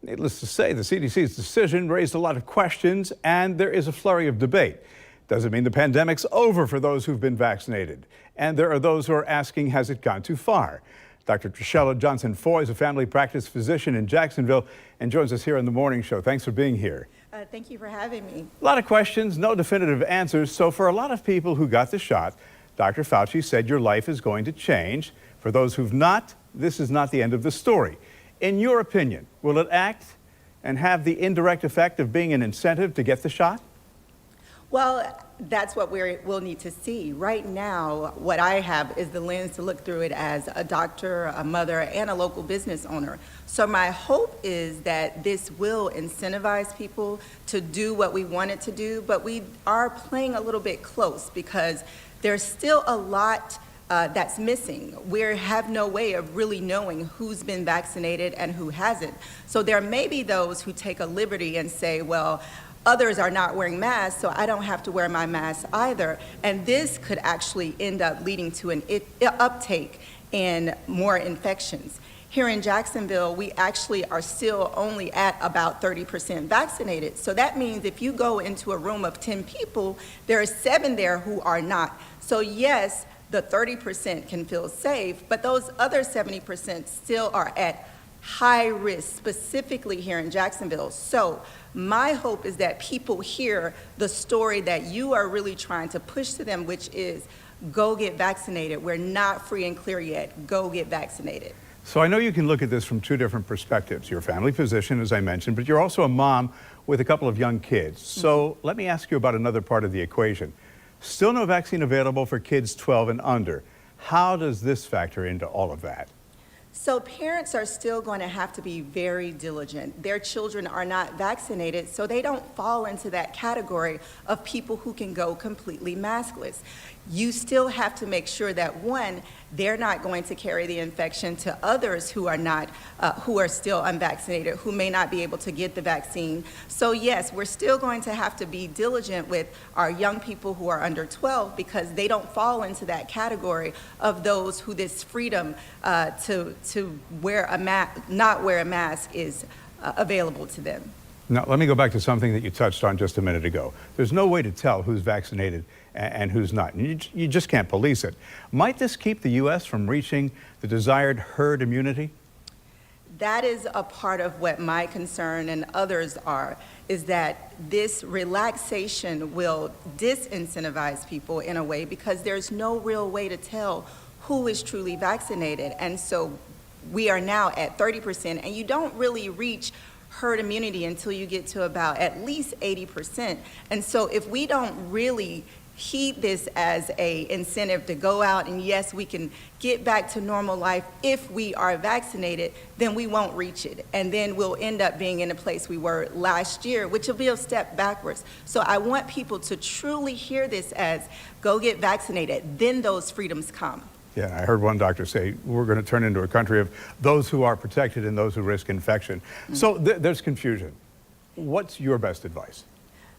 Needless to say, the CDC's decision raised a lot of questions, and there is a flurry of debate. Doesn't mean the pandemic's over for those who've been vaccinated. And there are those who are asking, has it gone too far? Dr. Trachella Johnson Foy is a family practice physician in Jacksonville and joins us here on the morning show. Thanks for being here. Thank you for having me. A lot of questions, no definitive answers. So for a lot of people who got the shot, Dr. Fauci said your life is going to change. For those who've not, this is not the end of the story. In your opinion, will it act and have the indirect effect of being an incentive to get the shot? Well, that's what we'll need to see. Right now, what I have is the lens to look through it as a doctor, a mother, and a local business owner. So my hope is that this will incentivize people to do what we want it to do, but we are playing a little bit close because there's still a lot that's missing. We have no way of really knowing who's been vaccinated and who hasn't. So there may be those who take a liberty and say, well, others are not wearing masks, so I don't have to wear my mask either. And this could actually end up leading to an uptake in more infections. Here in Jacksonville, we actually are still only at about 30% vaccinated. So that means if you go into a room of 10 people, there are 7 there who are not. So yes, the 30% can feel safe, but those other 70% still are at high risk, specifically here in Jacksonville. So my hope is that people hear the story that you are really trying to push to them, which is go get vaccinated. We're not free and clear yet. Go get vaccinated. So I know you can look at this from 2 different perspectives. You're a family physician, as I mentioned, but you're also a mom with a couple of young kids. So let me ask you about another part of the equation. Still no vaccine available for kids 12 and under. How does this factor into all of that? So parents are still going to have to be very diligent. Their children are not vaccinated, so they don't fall into that category of people who can go completely maskless. You still have to make sure that, one, they're not going to carry the infection to others who are not, who are still unvaccinated, who may not be able to get the vaccine. So yes, we're still going to have to be diligent with our young people who are under 12 because they don't fall into that category of those who this freedom to wear a not wear a mask is available to them. Now, let me go back to something that you touched on just a minute ago. There's no way to tell who's vaccinated and who's not. And you just can't police it. Might this keep the U.S. from reaching the desired herd immunity? That is a part of what my concern and others are, is that this relaxation will disincentivize people in a way because there's no real way to tell who is truly vaccinated. And so we are now at 30%, and you don't really reach herd immunity until you get to about at least 80%. And so if we don't really heed this as an incentive to go out and yes, we can get back to normal life if we are vaccinated, then we won't reach it. And then we'll end up being in a place we were last year, which will be a step backwards. So I want people to truly hear this as go get vaccinated, then those freedoms come. Yeah, I heard one doctor say we're going to turn into a country of those who are protected and those who risk infection. So there's confusion. What's your best advice?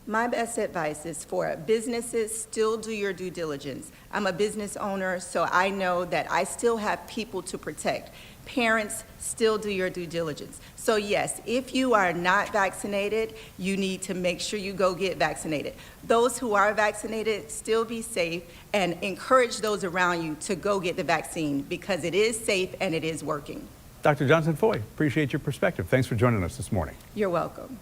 My best advice is for businesses, still do your due diligence. I'm a business owner, so I know that I still have people to protect. Parents, still do your due diligence. So yes, if you are not vaccinated, you need to make sure you go get vaccinated. Those who are vaccinated, still be safe and encourage those around you to go get the vaccine because it is safe and it is working. Dr. Johnson Foy, appreciate your perspective. Thanks for joining us this morning. You're welcome.